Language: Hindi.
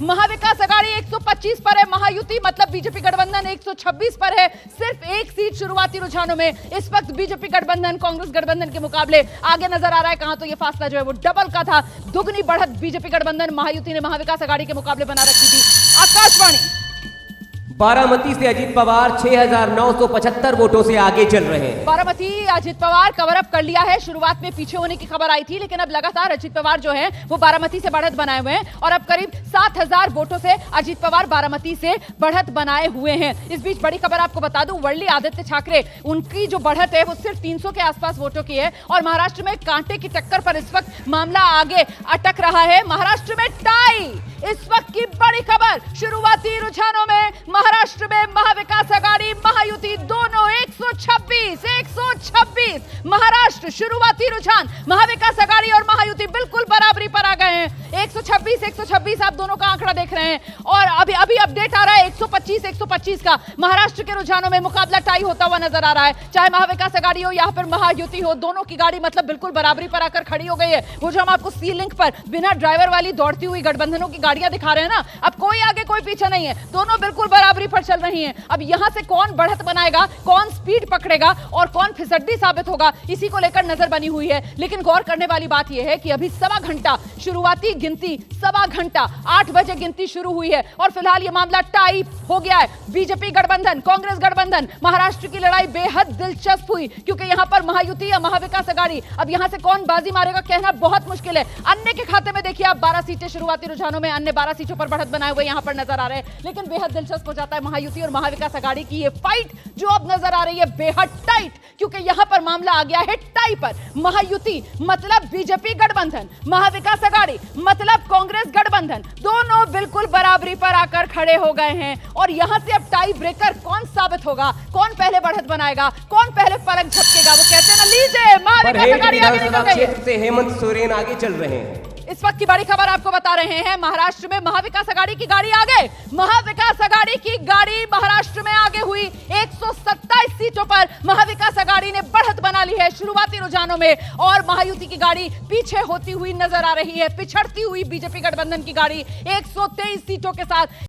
महाविकास आघाड़ी 125 पर है, महायुति मतलब बीजेपी गठबंधन 126 पर है। सिर्फ एक सीट शुरुआती रुझानों में इस वक्त बीजेपी गठबंधन कांग्रेस गठबंधन के मुकाबले आगे नजर आ रहा है। कहां तो ये फासला जो है वो डबल का था, दुगनी बढ़त बीजेपी गठबंधन महायुति ने महाविकास आघाड़ी के मुकाबले बना रखी थी। आकाशवाणी बारामती से अजीत पवार 6,975 वोटों से आगे चल रहे हैं। बारामती अजीत पवार कवर अप कर लिया है। शुरुआत में पीछे होने की खबर आई थी, लेकिन अब लगातार अजीत पवार जो है वो बारामती से बढ़त बनाए हुए हैं और अब करीब 7,000 वोटों से अजीत पवार बारामती से बढ़त बनाए हुए हैं। इस बीच बड़ी खबर आपको बता दूं, वर्ली आदित्य ठाकरे उनकी जो बढ़त है वो सिर्फ 300 के आसपास वोटों की है और महाराष्ट्र में कांटे की टक्कर पर इस वक्त मामला आगे अटक रहा है। महाराष्ट्र में टाई, इस वक्त की बड़ी खबर। शुरुआती रुझानों में महाराष्ट्र में महाविकास आघाड़ी महायुति दोनों 126 महाराष्ट्र शुरुआती रुझान महाविकास आघाड़ी और महायुति बिल्कुल बराबरी पर आ गए हैं। 126 आप दोनों का आंकड़ा देख रहे हैं और अभी अपडेट आ रहा है 125 का। महाराष्ट्र के रुझानों में मुकाबला टाई होता हुआ नजर आ रहा है। चाहे महाविकास आघाड़ी हो या फिर महायुति हो, दोनों की गाड़ी मतलब बिल्कुल बराबरी पर आकर खड़ी हो गई है। वो जो हम आपको सी लिंक पर बिना ड्राइवर वाली दौड़ती हुई गठबंधनों की गाड़ियां दिखा रहे हैं ना, अब कोई आगे कोई पीछे नहीं है, दोनों बिल्कुल बराबरी पर चल रही हैं। अब यहां से कौन बढ़त बनाएगा, कौन स्पीड पकड़ेगा और कौन फिसड्डी साबित होगा, इसी को लेकर नजर बनी हुई है। लेकिन गौर करने वाली बात यह है कि अभी सवा घंटा शुरुआती गिनती, सवा घंटा 8 बजे गिनती शुरू हुई है और फिलहाल यह मामला टाई हो गया है। बीजेपी गठबंधन कांग्रेस गठबंधन महाराष्ट्र की लड़ाई बेहद दिलचस्प हुई क्योंकि यहां पर महायुति या महाविकास आघाड़ी, अब यहां से कौन बाजी मारेगा कहना बहुत मुश्किल है। अन्य के खाते में देखिए आप 12 सीटें शुरुआती रुझानों में, अन्य 12 सीटों पर बढ़त बनाए हुए यहां पर नजर आ रहे हैं। लेकिन बेहद दिलचस्प हो जाता है महायुति और महाविकास आघाड़ी की ये फाइट जो अब नजर आ रही है बेहद टाइट, क्योंकि यहां पर मामला आ गया है टाई पर। महायुति मतलब बीजेपी गठबंधन, महाविकास आघाड़ी मतलब कांग्रेस गठबंधन, दोनों बिल्कुल बराबरी पर आकर खड़े हो गए हैं और यहां से अब टाई ब्रेकर कौन साबित होगा, कौन पहले बढ़त बनाएगा, कौन पहले पलक झपकेगा। वो कहते हैं ना, लीजिए महाविकास आघाड़ी आगे निकल गई है। से हेमंत सोरेन आगे चल रहे हैं। इस वक्त की बड़ी खबर आपको बता रहे हैं, महाराष्ट्र में महाविकास आघाड़ी की गाड़ी आगे, महाविकास आघाड़ी की गाड़ी महाराष्ट्र में आगे हुई। 127 सीटों पर महाविकास आघाड़ी ने बढ़त बना ली है शुरुआती रुझानों में और महायुति की गाड़ी पीछे होती हुई नजर आ रही है। पिछड़ती हुई बीजेपी गठबंधन की गाड़ी 123 सीटों के साथ